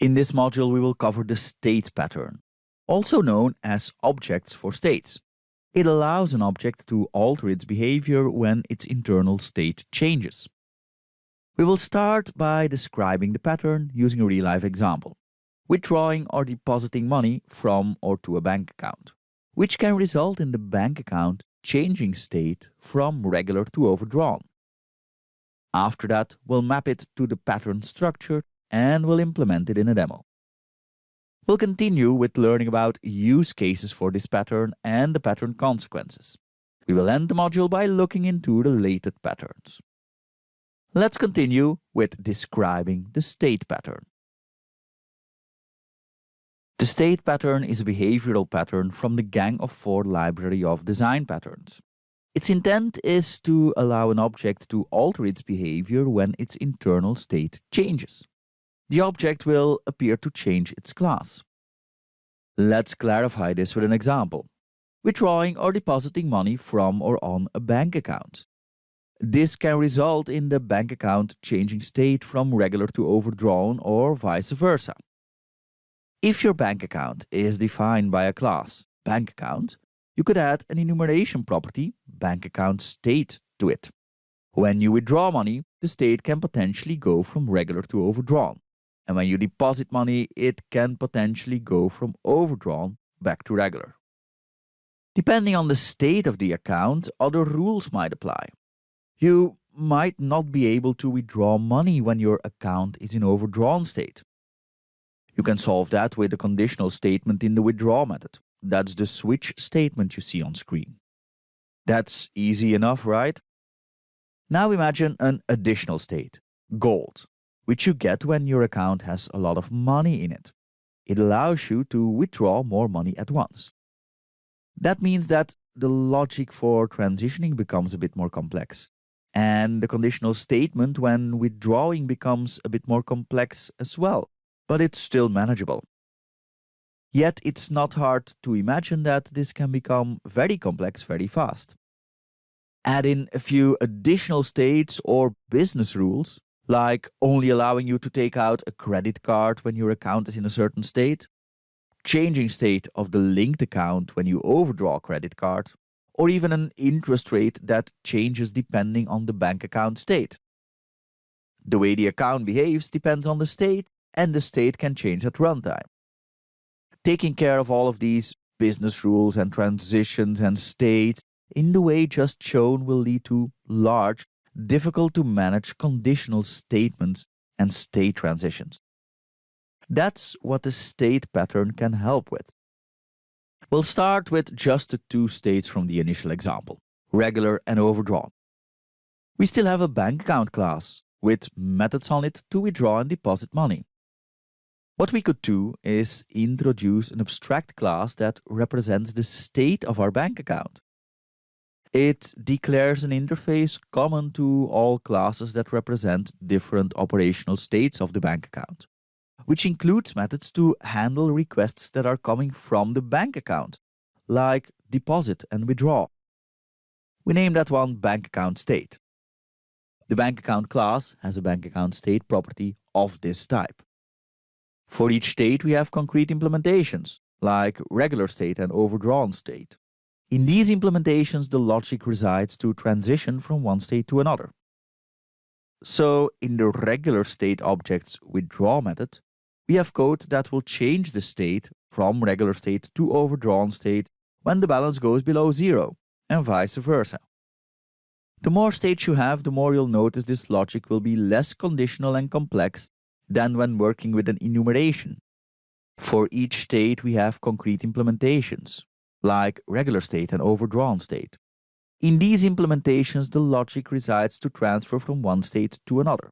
In this module, we will cover the state pattern, also known as objects for states. It allows an object to alter its behavior when its internal state changes. We will start by describing the pattern using a real-life example: withdrawing or depositing money from or to a bank account, which can result in the bank account changing state from regular to overdrawn. After that, we'll map it to the pattern structure and we'll implement it in a demo. We'll continue with learning about use cases for this pattern and the pattern consequences. We will end the module by looking into related patterns. Let's continue with describing the state pattern. The state pattern is a behavioral pattern from the Gang of 4 library of design patterns. Its intent is to allow an object to alter its behavior when its internal state changes. The object will appear to change its class. Let's clarify this with an example: withdrawing or depositing money from or on a bank account. This can result in the bank account changing state from regular to overdrawn or vice versa. If your bank account is defined by a class, bank account, you could add an enumeration property, bank account state, to it. When you withdraw money, the state can potentially go from regular to overdrawn. And when you deposit money, it can potentially go from overdrawn back to regular. Depending on the state of the account, other rules might apply. You might not be able to withdraw money when your account is in overdrawn state. You can solve that with a conditional statement in the withdraw method. That's the switch statement you see on screen. That's easy enough, right? Now imagine an additional state, gold, which you get when your account has a lot of money in it. It allows you to withdraw more money at once. That means that the logic for transitioning becomes a bit more complex, and the conditional statement when withdrawing becomes a bit more complex as well, but it's still manageable. Yet it's not hard to imagine that this can become very complex very fast. Add in a few additional states or business rules, like only allowing you to take out a credit card when your account is in a certain state, changing state of the linked account when you overdraw a credit card, or even an interest rate that changes depending on the bank account state. The way the account behaves depends on the state, and the state can change at runtime. Taking care of all of these business rules and transitions and states in the way just shown will lead to large, difficult to manage conditional statements and state transitions. That's what the state pattern can help with. We'll start with just the two states from the initial example, regular and overdrawn. We still have a bank account class with methods on it to withdraw and deposit money. What we could do is introduce an abstract class that represents the state of our bank account. It declares an interface common to all classes that represent different operational states of the bank account, which includes methods to handle requests that are coming from the bank account, like deposit and withdraw. We name that one bank account state. The bank account class has a bank account state property of this type. For each state, we have concrete implementations, like regular state and overdrawn state. In these implementations, the logic resides to transition from one state to another. So, in the regular state object's withdraw method, we have code that will change the state from regular state to overdrawn state when the balance goes below zero, and vice versa. The more states you have, the more you'll notice this logic will be less conditional and complex than when working with an enumeration. For each state, we have concrete implementations, like regular state and overdrawn state. In these implementations, the logic resides to transfer from one state to another.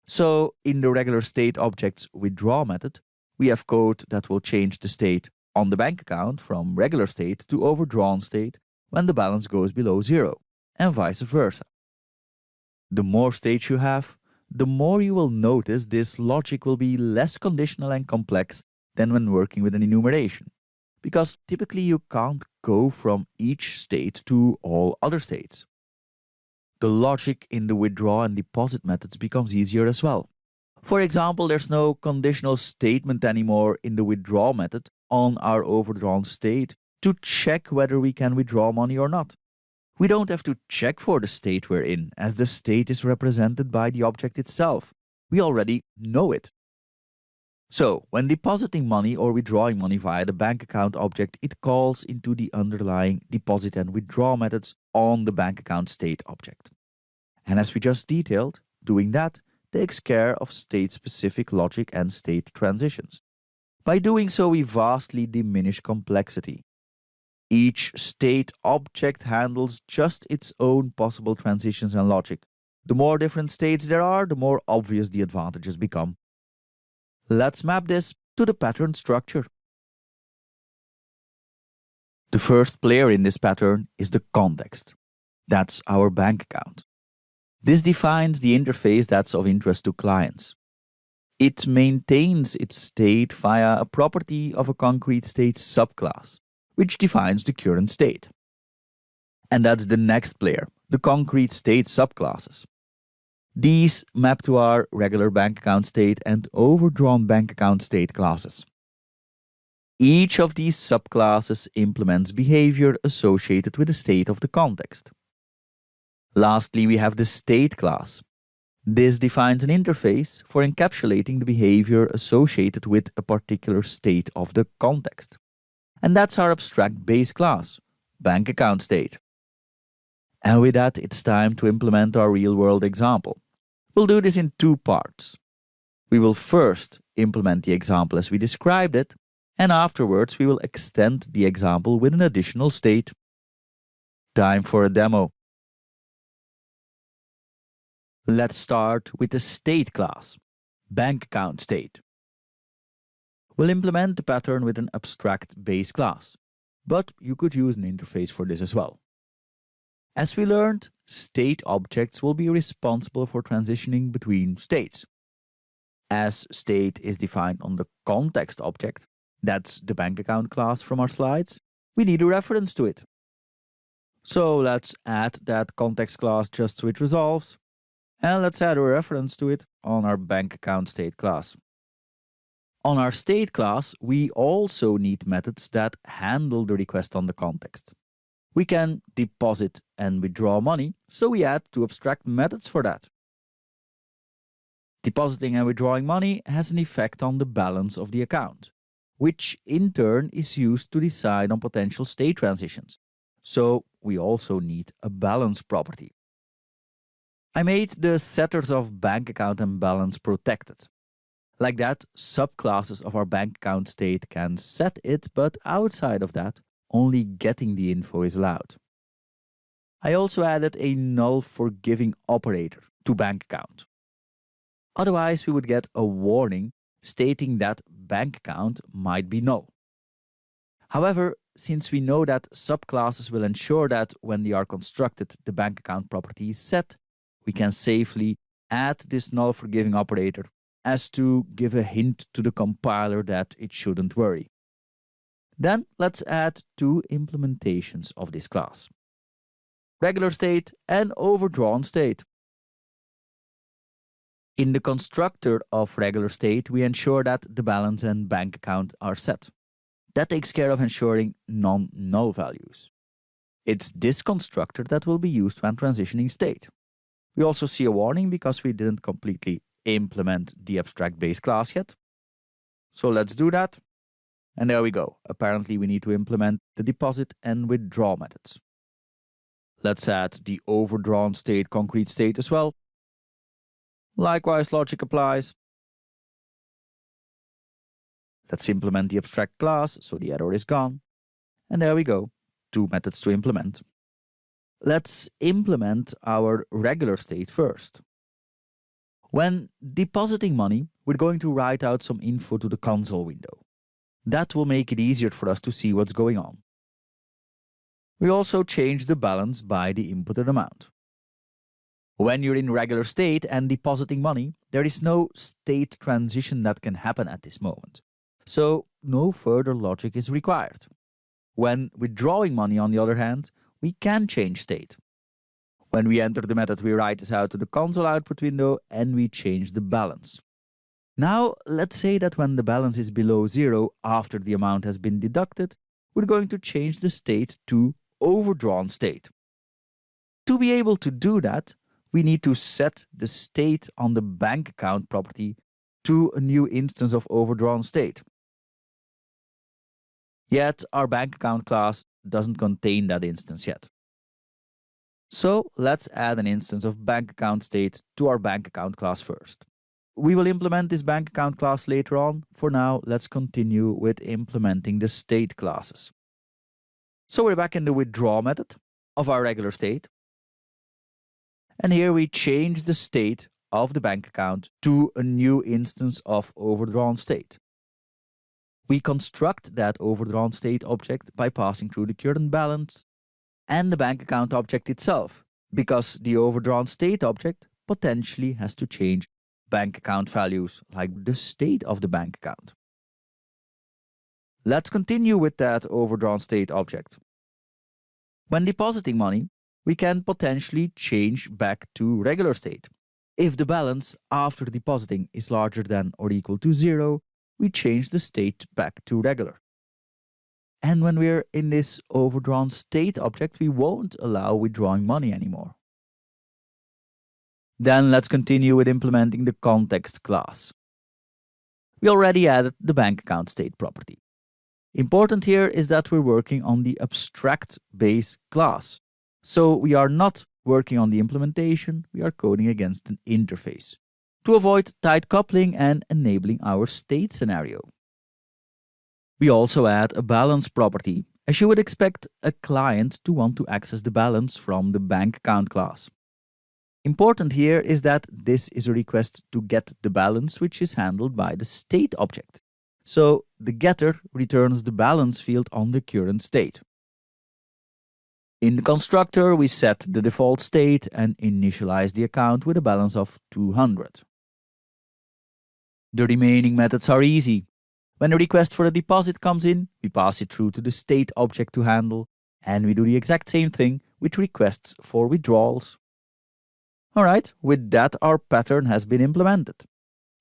So, in the regular state object's withdraw method, we have code that will change the state on the bank account from regular state to overdrawn state when the balance goes below zero, and vice versa. The more states you have, the more you will notice this logic will be less conditional and complex than when working with an enumeration, because typically you can't go from each state to all other states. The logic in the withdraw and deposit methods becomes easier as well. For example, there's no conditional statement anymore in the withdraw method on our overdrawn state to check whether we can withdraw money or not. We don't have to check for the state we're in, as the state is represented by the object itself. We already know it. So, when depositing money or withdrawing money via the bank account object, it calls into the underlying deposit and withdraw methods on the bank account state object. And as we just detailed, doing that takes care of state-specific logic and state transitions. By doing so, we vastly diminish complexity. Each state object handles just its own possible transitions and logic. The more different states there are, the more obvious the advantages become. Let's map this to the pattern structure. The first player in this pattern is the context. That's our bank account. This defines the interface that's of interest to clients. It maintains its state via a property of a concrete state subclass, which defines the current state. And that's the next player, the concrete state subclasses. These map to our regular bank account state and overdrawn bank account state classes. Each of these subclasses implements behavior associated with the state of the context. Lastly, we have the state class. This defines an interface for encapsulating the behavior associated with a particular state of the context. And that's our abstract base class, bank account state. And with that, it's time to implement our real-world example. We'll do this in two parts. We will first implement the example as we described it, and afterwards we will extend the example with an additional state. Time for a demo. Let's start with the state class, bank account state. We'll implement the pattern with an abstract base class, but you could use an interface for this as well. As we learned, state objects will be responsible for transitioning between states. As state is defined on the context object, that's the bank account class from our slides, we need a reference to it. So let's add that context class just so it resolves, and let's add a reference to it on our bank account state class. On our state class, we also need methods that handle the request on the context. We can deposit and withdraw money, so we add two abstract methods for that. Depositing and withdrawing money has an effect on the balance of the account, which in turn is used to decide on potential state transitions. So we also need a balance property. I made the setters of bank account and balance protected. Like that, subclasses of our bank account state can set it, but outside of that, only getting the info is allowed. I also added a null forgiving operator to bank account. Otherwise, we would get a warning stating that bank account might be null. However, since we know that subclasses will ensure that when they are constructed, the bank account property is set, we can safely add this null forgiving operator as to give a hint to the compiler that it shouldn't worry. Then let's add two implementations of this class: regular state and overdrawn state. In the constructor of regular state, we ensure that the balance and bank account are set. That takes care of ensuring non-null values. It's this constructor that will be used when transitioning state. We also see a warning because we didn't completely implement the abstract base class yet. So let's do that. And there we go. Apparently we need to implement the deposit and withdraw methods. Let's add the overdrawn state concrete state as well. Likewise, logic applies. Let's implement the abstract class so the error is gone. And there we go. Two methods to implement. Let's implement our regular state first. When depositing money, we're going to write out some info to the console window. That will make it easier for us to see what's going on. We also change the balance by the inputted amount. When you're in regular state and depositing money, there is no state transition that can happen at this moment. So no further logic is required. When withdrawing money, on the other hand, we can change state. When we enter the method, we write this out to the console output window and we change the balance. Now, let's say that when the balance is below zero after the amount has been deducted, we're going to change the state to overdrawn state. To be able to do that, we need to set the state on the bank account property to a new instance of overdrawn state. Yet, our bank account class doesn't contain that instance yet. So, let's add an instance of bank account state to our bank account class first. We will implement this bank account class later on. For now, let's continue with implementing the state classes. So we're back in the withdraw method of our regular state. And here we change the state of the bank account to a new instance of overdrawn state. We construct that overdrawn state object by passing through the current balance and the bank account object itself, because the overdrawn state object potentially has to change bank account values like the state of the bank account. Let's continue with that overdrawn state object. When depositing money, we can potentially change back to regular state. If the balance after depositing is larger than or equal to zero, we change the state back to regular. And when we're in this overdrawn state object, we won't allow withdrawing money anymore. Then let's continue with implementing the context class. We already added the bank account state property. Important here is that we're working on the abstract base class. So we are not working on the implementation, we are coding against an interface to avoid tight coupling and enabling our state scenario. We also add a balance property, as you would expect a client to want to access the balance from the bank account class. Important here is that this is a request to get the balance, which is handled by the state object. So the getter returns the balance field on the current state. In the constructor, we set the default state and initialize the account with a balance of 200. The remaining methods are easy. When a request for a deposit comes in, we pass it through to the state object to handle, and we do the exact same thing with requests for withdrawals. Alright, with that our pattern has been implemented.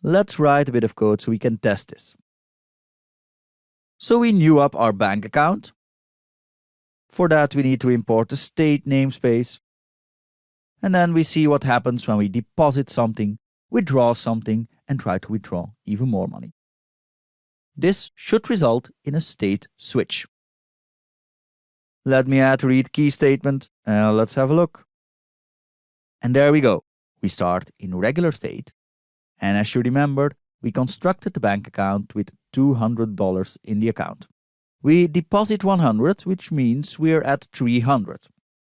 Let's write a bit of code so we can test this. So we new up our bank account. For that we need to import the state namespace. And then we see what happens when we deposit something, withdraw something, and try to withdraw even more money. This should result in a state switch. Let me add read key statement. Let's have a look. And there we go. We start in regular state. And as you remembered, we constructed the bank account with $200 in the account. We deposit 100, which means we're at 300.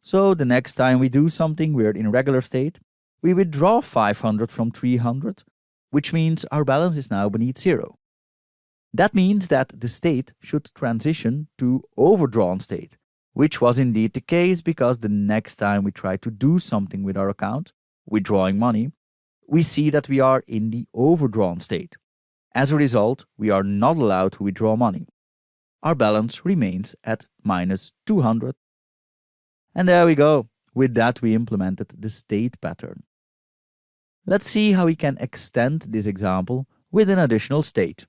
So the next time we do something, we're in regular state. We withdraw 500 from 300, which means our balance is now beneath zero. That means that the state should transition to overdrawn state, which was indeed the case because the next time we try to do something with our account, withdrawing money, we see that we are in the overdrawn state. As a result, we are not allowed to withdraw money. Our balance remains at minus 200. And there we go. With that, we implemented the state pattern. Let's see how we can extend this example with an additional state.